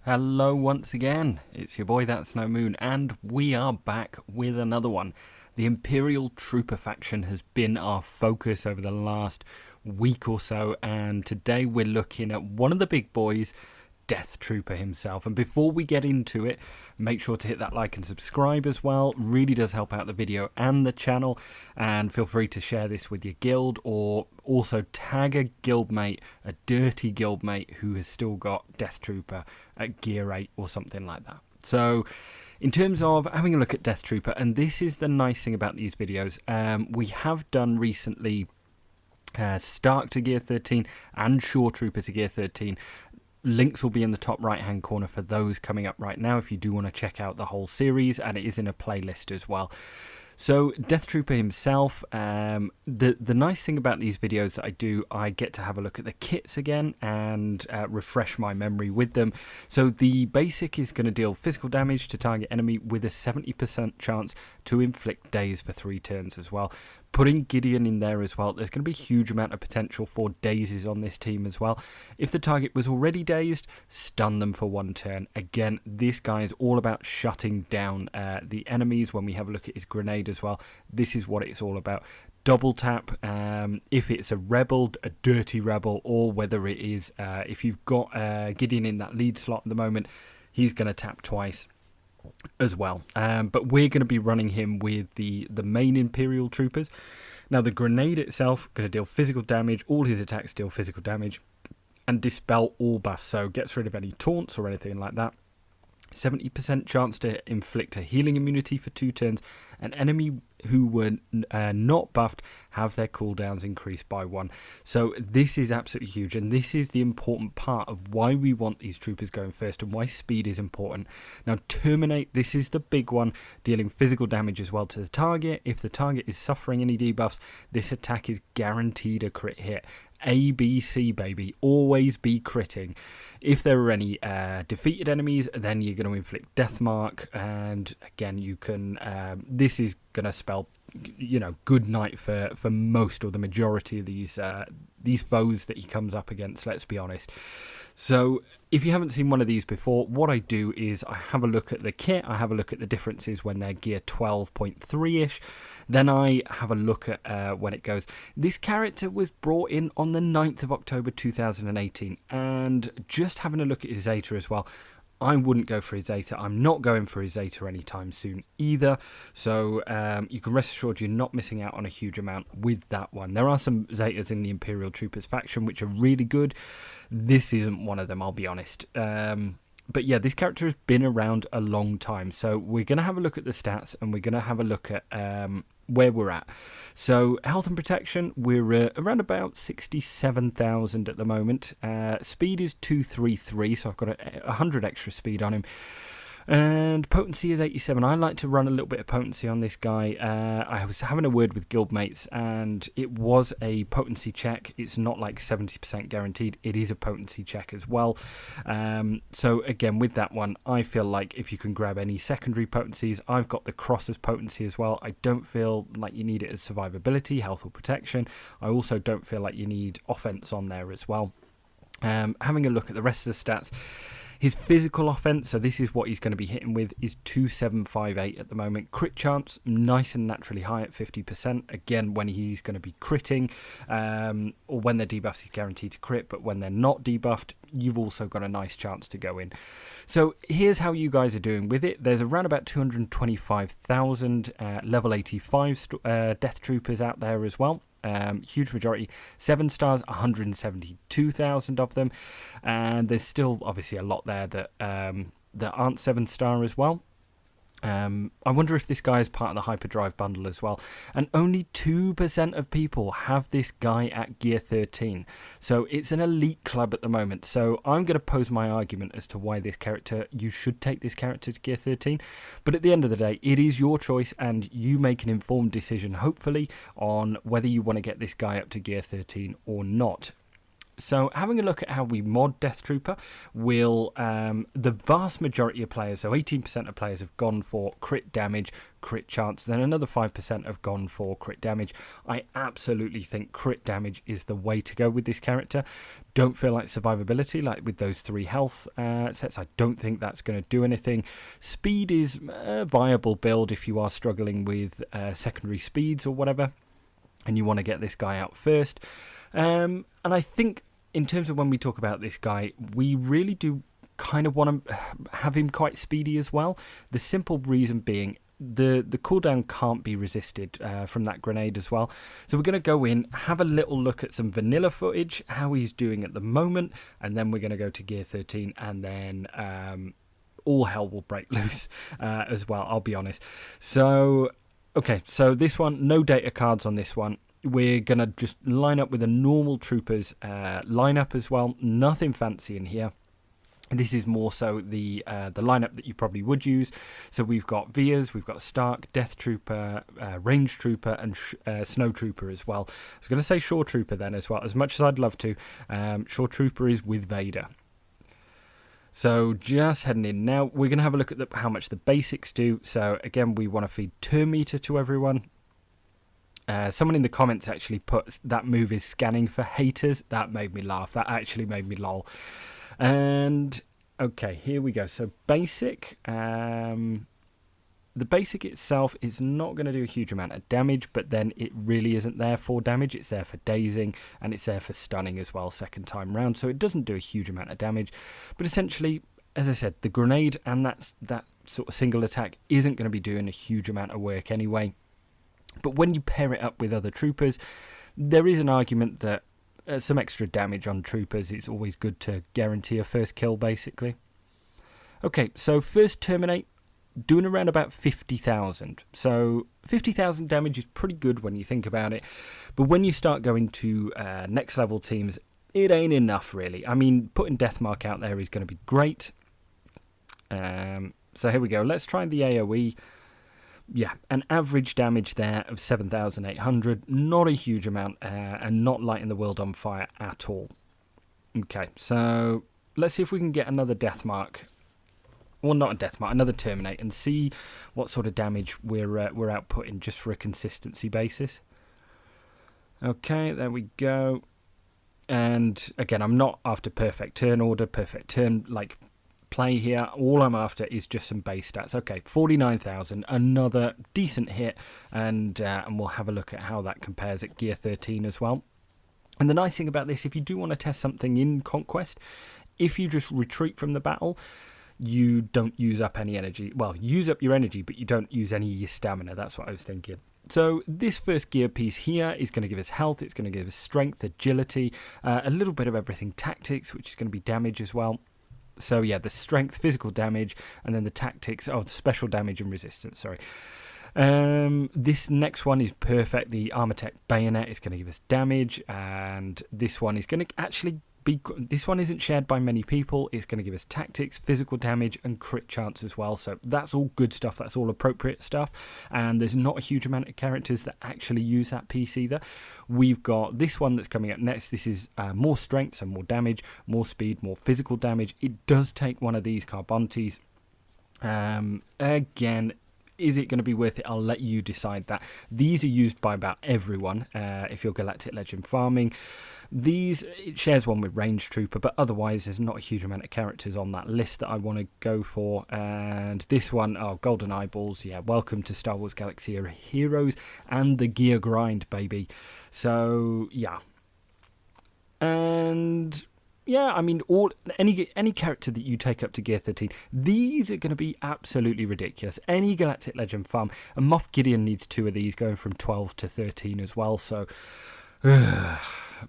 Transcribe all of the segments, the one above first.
Hello once again, it's your boy That's No Moon, and we are back with another one. The Imperial Trooper faction has been our focus over the last week or so, and today we're looking at one of the big boys, Deathtrooper himself. And before we get into it, make sure to hit that like and subscribe as well. Really does help out the video and the channel, and feel free to share this with your guild, or also tag a guildmate, a dirty guildmate who has still got Deathtrooper at gear 8 or something like that. So in terms of having a look at Deathtrooper, and this is the nice thing about these videos, we have done recently Stark to gear 13 and Shore Trooper to gear 13. Links will be in the top right hand corner for those coming up right now if you do want to check out the whole series, and it is in a playlist as well. So Deathtrooper himself, the nice thing about these videos that I do, I get to have a look at the kits again and refresh my memory with them. So the basic is going to deal physical damage to target enemy with a 70% chance to inflict daze for 3 turns as well. Putting Gideon in there as well, there's going to be a huge amount of potential for dazes on this team as well. If the target was already dazed, stun them for 1 turn. Again, this guy is all about shutting down the enemies. When we have a look at his grenade as well, this is what it's all about. Double tap, if it's a rebel, a dirty rebel, or whether it is, if you've got Gideon in that lead slot at the moment, he's going to tap twice as well. But we're going to be running him with the main Imperial troopers. Now the grenade itself going to deal physical damage, all his attacks deal physical damage, and dispel all buffs, so gets rid of any taunts or anything like that. 70% chance to inflict a healing immunity for 2 turns. An enemy who were not buffed have their cooldowns increased by 1. So this is absolutely huge, and this is the important part of why we want these troopers going first and why speed is important. Now Terminate, this is the big one, dealing physical damage as well to the target. If the target is suffering any debuffs, this attack is guaranteed a crit hit. ABC baby, always be critting. If there are any defeated enemies, then you're going to inflict death mark, and again you can this is going to spell, you know, good night for most or the majority of these foes that he comes up against, let's be honest. So if you haven't seen one of these before, what I do is I have a look at the kit, I have a look at the differences when they're gear 12.3-ish, then I have a look at when it goes. This character was brought in on the 9th of October 2018, and just having a look at his Zeta as well, I wouldn't go for his Zeta. I'm not going for his Zeta anytime soon either. So you can rest assured you're not missing out on a huge amount with that one. There are some Zetas in the Imperial Troopers faction which are really good. This isn't one of them, I'll be honest. But yeah, this character has been around a long time. So we're going to have a look at the stats, and we're going to have a look at where we're at. So health and protection, we're around about 67,000 at the moment. Speed is 233, so I've got 100 extra speed on him. And potency is 87. I like to run a little bit of potency on this guy. I was having a word with guildmates, and it was a potency check. It's not like 70% guaranteed. It is a potency check as well. So again, with that one, I feel like if you can grab any secondary potencies, I've got the cross as potency as well. I don't feel like you need it as survivability, health or protection. I also don't feel like you need offense on there as well. Having a look at the rest of the stats, his physical offense, so this is what he's going to be hitting with, is 2758 at the moment. Crit chance, nice and naturally high at 50%. Again, when he's going to be critting, or when they're debuffed, he's guaranteed to crit, but when they're not debuffed, you've also got a nice chance to go in. So here's how you guys are doing with it. There's around about 225,000 level 85 Death Troopers out there as well. Huge majority, 7 stars, 172,000 of them, and there's still obviously a lot there that that aren't 7-star as well. I wonder if this guy is part of the hyperdrive bundle as well, and only 2% of people have this guy at gear 13, so it's an elite club at the moment. So I'm going to pose my argument as to why this character, you should take this character to gear 13, but at the end of the day, it is your choice, and you make an informed decision hopefully on whether you want to get this guy up to gear 13 or not. So having a look at how we mod Deathtrooper, the vast majority of players, so 18% of players have gone for crit damage, crit chance, then another 5% have gone for crit damage. I absolutely think crit damage is the way to go with this character. Don't feel like survivability, like with those 3 health sets. I don't think that's going to do anything. Speed is a viable build if you are struggling with secondary speeds or whatever, and you want to get this guy out first. And I think in terms of when we talk about this guy, we really do kind of want to have him quite speedy as well. The simple reason being the cooldown can't be resisted from that grenade as well. So we're going to go in, have a little look at some vanilla footage, how he's doing at the moment, and then we're going to go to gear 13, and then all hell will break loose as well, I'll be honest. So, okay, so this one, no data cards on this one. We're going to just line up with a normal troopers lineup as well. Nothing fancy in here. This is more so the lineup that you probably would use. So we've got Vias, we've got Stark, Death Trooper, Range Trooper, and Snow Trooper as well. I was going to say Shore Trooper then as well. As much as I'd love to, Shore Trooper is with Vader. So just heading in now, we're going to have a look at how much the basics do. So again, we want to feed turn meter to everyone. Someone in the comments actually put that move is scanning for haters. That made me laugh. That actually made me lol. And okay, here we go. So basic, the basic itself is not going to do a huge amount of damage, but then it really isn't there for damage. It's there for dazing, and it's there for stunning as well second time round. So it doesn't do a huge amount of damage, but essentially, as I said, the grenade and that sort of single attack isn't going to be doing a huge amount of work anyway. But when you pair it up with other troopers, there is an argument that some extra damage on troopers is always good to guarantee a first kill, basically. Okay, so first terminate, doing around about 50,000. So 50,000 damage is pretty good when you think about it. But when you start going to next level teams, it ain't enough, really. I mean, putting Deathmark out there is going to be great. So here we go. Let's try the AoE. Yeah, an average damage there of 7,800, not a huge amount, and not lighting the world on fire at all. Okay, so let's see if we can get another death mark. Well, not a death mark, another terminate, and see what sort of damage we're outputting just for a consistency basis. Okay, there we go. And again, I'm not after perfect turn order, perfect turn like play here. All I'm after is just some base stats. Okay, 49,000, another decent hit, and we'll have a look at how that compares at gear 13 as well. And the nice thing about this, if you do want to test something in Conquest, if you just retreat from the battle, you don't use up any energy. Well, use up your energy, but you don't use any of your stamina. That's what I was thinking. So this first gear piece here is going to give us health, it's going to give us strength, agility, a little bit of everything, tactics, which is going to be damage as well. So yeah, the strength, physical damage, and then the tactics, the special damage and resistance, sorry. This next one is perfect. The Armor Tech Bayonet is going to give us damage, and this one is going to actually be, this one isn't shared by many people. It's going to give us tactics, physical damage, and crit chance as well. So that's all good stuff. That's all appropriate stuff. And there's not a huge amount of characters that actually use that piece either. We've got this one that's coming up next. This is more strength, so more damage, more speed, more physical damage. It does take one of these Carbontes. Again, is it going to be worth it? I'll let you decide that. These are used by about everyone if you're Galactic Legend farming. These, it shares one with Range Trooper, but otherwise there's not a huge amount of characters on that list that I want to go for. And this one, Golden Eyeballs, yeah, welcome to Star Wars Galaxy Heroes and the gear grind, baby. So, yeah. And yeah, I mean, any character that you take up to gear 13, these are going to be absolutely ridiculous. Any Galactic Legend farm, and Moff Gideon needs 2 of these, going from 12 to 13 as well, so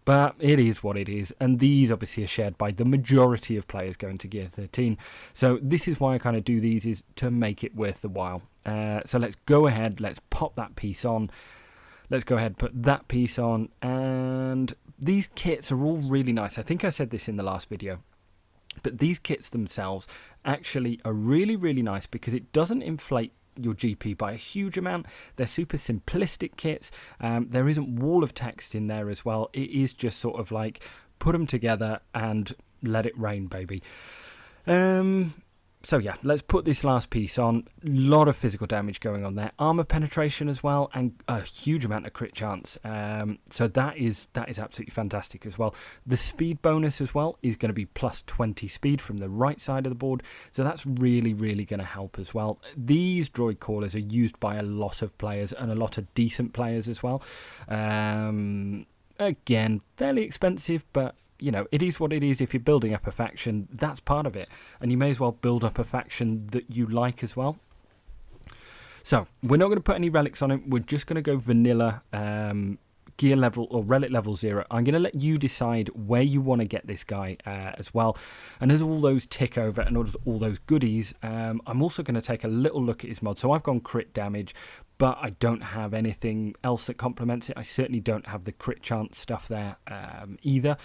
but it is what it is, and these obviously are shared by the majority of players going to gear 13. So this is why I kind of do these, is to make it worth the while. So let's go ahead, let's pop that piece on. Let's go ahead, put that piece on, and these kits are all really nice. I think I said this in the last video, but these kits themselves actually are really, really nice because it doesn't inflate your GP by a huge amount. They're super simplistic kits. There isn't wall of text in there as well. It is just sort of like put them together and let it rain, baby. So yeah, let's put this last piece on. A lot of physical damage going on there. Armor penetration as well, and a huge amount of crit chance. So that is absolutely fantastic as well. The speed bonus as well is going to be plus 20 speed from the right side of the board. So that's really, really going to help as well. These droid callers are used by a lot of players and a lot of decent players as well. Again, fairly expensive, but you know, it is what it is. If you're building up a faction, that's part of it. And you may as well build up a faction that you like as well. So, we're not going to put any relics on it. We're just going to go vanilla gear level or relic level 0. I'm going to let you decide where you want to get this guy as well. And as all those tick over and all those goodies, I'm also going to take a little look at his mod. So I've gone crit damage, but I don't have anything else that complements it. I certainly don't have the crit chance stuff there either.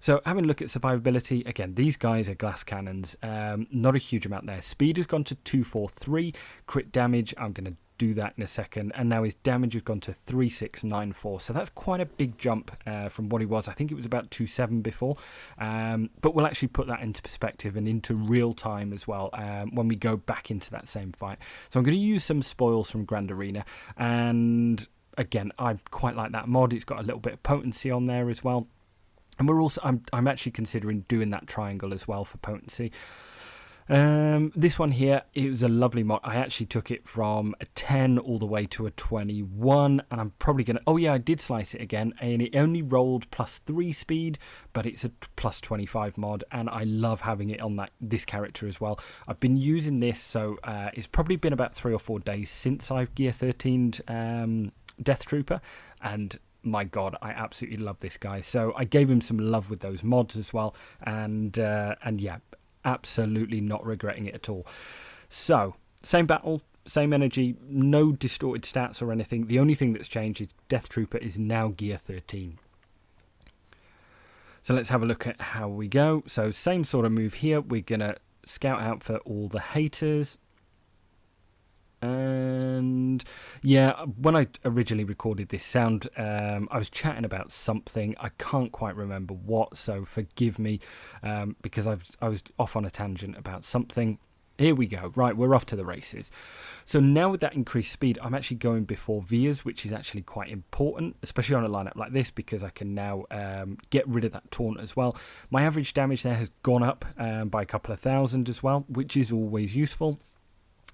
So having a look at survivability, again, these guys are glass cannons. Not a huge amount there. Speed has gone to 243. Crit damage, I'm going to do that in a second. And now his damage has gone to 3694. So that's quite a big jump from what he was. I think it was about 27 before. But we'll actually put that into perspective and into real time as well when we go back into that same fight. So I'm going to use some spoils from Grand Arena. And again, I quite like that mod. It's got a little bit of potency on there as well. And we're also, I'm actually considering doing that triangle as well for potency. This one here, it was a lovely mod. I actually took it from a 10 all the way to a 21, and I'm probably going to, oh yeah, I did slice it again, and it only rolled plus 3 speed, but it's a plus 25 mod, and I love having it on this character as well. I've been using this, so it's probably been about 3 or 4 days since I've gear 13'd Deathtrooper, and my god, I absolutely love this guy. So I gave him some love with those mods as well, and yeah, absolutely not regretting it at all. So same battle, same energy, no distorted stats or anything. The only thing that's changed is Deathtrooper is now gear 13. So let's have a look at how we go. So same sort of move here. We're gonna scout out for all the haters. And yeah, when I originally recorded this sound, I was chatting about something. I can't quite remember what, so forgive me because I was off on a tangent about something. Here we go. Right, we're off to the races. So now with that increased speed, I'm actually going before Vias, which is actually quite important, especially on a lineup like this, because I can now get rid of that taunt as well. My average damage there has gone up by a couple of thousand as well, which is always useful.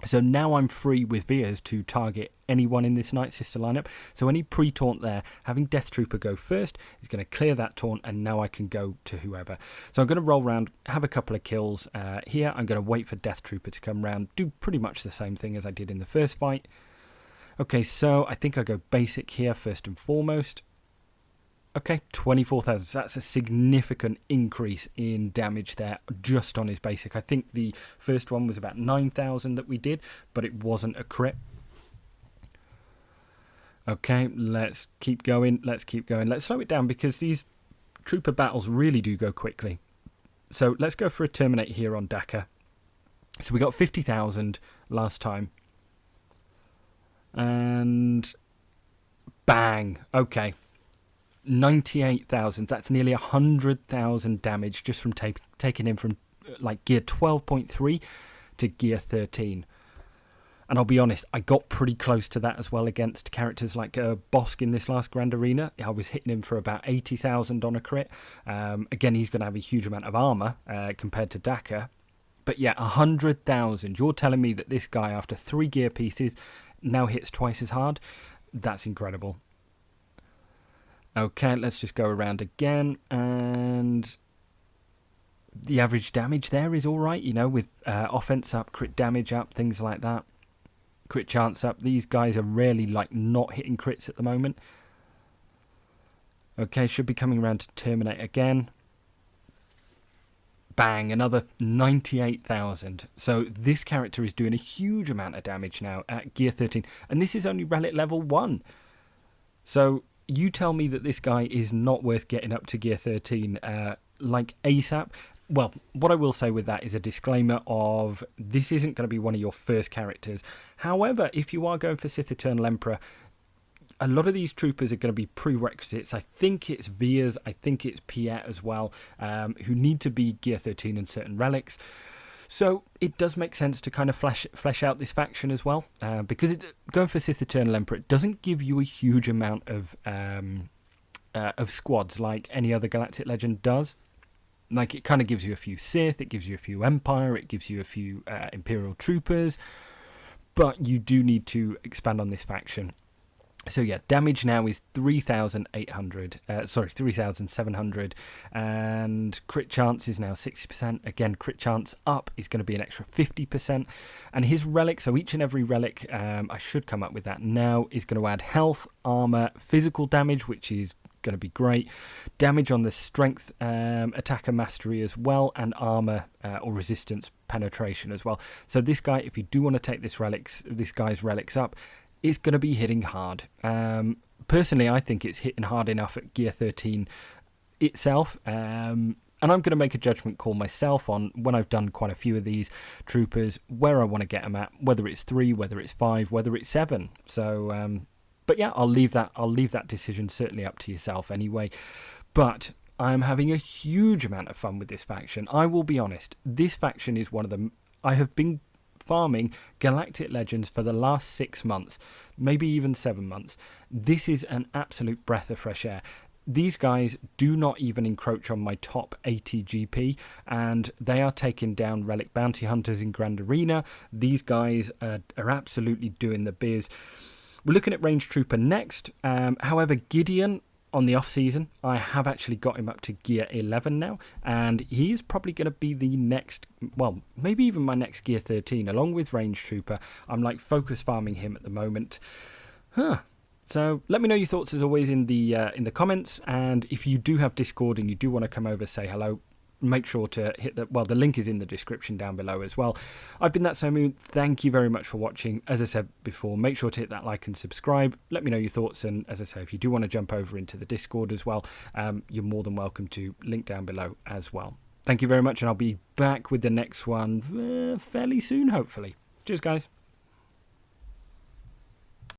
So now I'm free with Vias to target anyone in this Night Sister lineup. So any pre-taunt there, having Deathtrooper go first is going to clear that taunt, and now I can go to whoever. So I'm going to roll around, have a couple of kills here. I'm going to wait for Deathtrooper to come round, do pretty much the same thing as I did in the first fight. Okay, so I think I go basic here first and foremost. Okay, 24,000. So that's a significant increase in damage there just on his basic. I think the first one was about 9,000 that we did, but it wasn't a crit. Okay, let's keep going. Let's keep going. Let's slow it down because these trooper battles really do go quickly. So let's go for a terminate here on Dakar. So we got 50,000 last time. And bang. Okay. 98,000. That's nearly 100,000 damage just from taking him from like gear 12.3 to gear 13. And I'll be honest, I got pretty close to that as well against characters like Bosk in this last Grand Arena. I was hitting him for about 80,000 on a crit. Again, he's going to have a huge amount of armor compared to Dakar. But yeah, 100,000. You're telling me that this guy, after 3 gear pieces, now hits twice as hard? That's incredible. Okay, let's just go around again, and the average damage there is all right, you know, with offense up, crit damage up, things like that. Crit chance up. These guys are rarely like not hitting crits at the moment. Okay, should be coming around to terminate again. Bang, another 98,000. So this character is doing a huge amount of damage now at gear 13, and this is only relic level 1. So you tell me that this guy is not worth getting up to gear 13 like ASAP. Well, what I will say with that is a disclaimer of this isn't going to be one of your first characters. However, if you are going for Sith Eternal Emperor, a lot of these troopers are going to be prerequisites. I think it's Vias, I think it's Piet as well, who need to be gear 13 in certain relics. So it does make sense to kind of flesh out this faction as well, because going for Sith Eternal Emperor, it doesn't give you a huge amount of squads like any other Galactic Legend does. Like, it kind of gives you a few Sith, it gives you a few Empire, it gives you a few Imperial troopers, but you do need to expand on this faction. So yeah, damage now is 3,700, and crit chance is now 60%. Again, crit chance up is going to be an extra 50%. And his relic, so each and every relic, I should come up with that now, is going to add health, armor, physical damage, which is going to be great, damage on the strength, attacker mastery as well, and armor or resistance penetration as well. So this guy, if you do want to take this guy's relics up, it's going to be hitting hard. Personally, I think it's hitting hard enough at gear 13 itself. And I'm going to make a judgment call myself on, when I've done quite a few of these troopers, where I want to get them at, whether it's 3, whether it's 5, whether it's 7. So, but yeah, I'll leave that decision certainly up to yourself anyway. But I'm having a huge amount of fun with this faction. I will be honest, this faction is one of them. I have been farming Galactic Legends for the last 6 months, maybe even 7 months. This is an absolute breath of fresh air. These guys do not even encroach on my top 80 GP, and they are taking down Relic Bounty Hunters in Grand Arena. These guys are absolutely doing the biz. We're looking at Range Trooper next. However, Gideon, on the off season, I have actually got him up to gear 11 now, and he is probably going to be the next, well, maybe even my next gear 13, along with Range Trooper. I'm like focus farming him at the moment. So let me know your thoughts as always in the comments, and if you do have Discord and you do want to come over, say hello, make sure to hit the link is in the description down below as well. I've been That So Moon. Thank you very much for watching. As I said before, make sure to hit that like and subscribe. Let me know your thoughts, and as I say, if you do want to jump over into the Discord as well, you're more than welcome to. Link down below as well. Thank you very much, and I'll be back with the next one fairly soon, hopefully. Cheers, guys.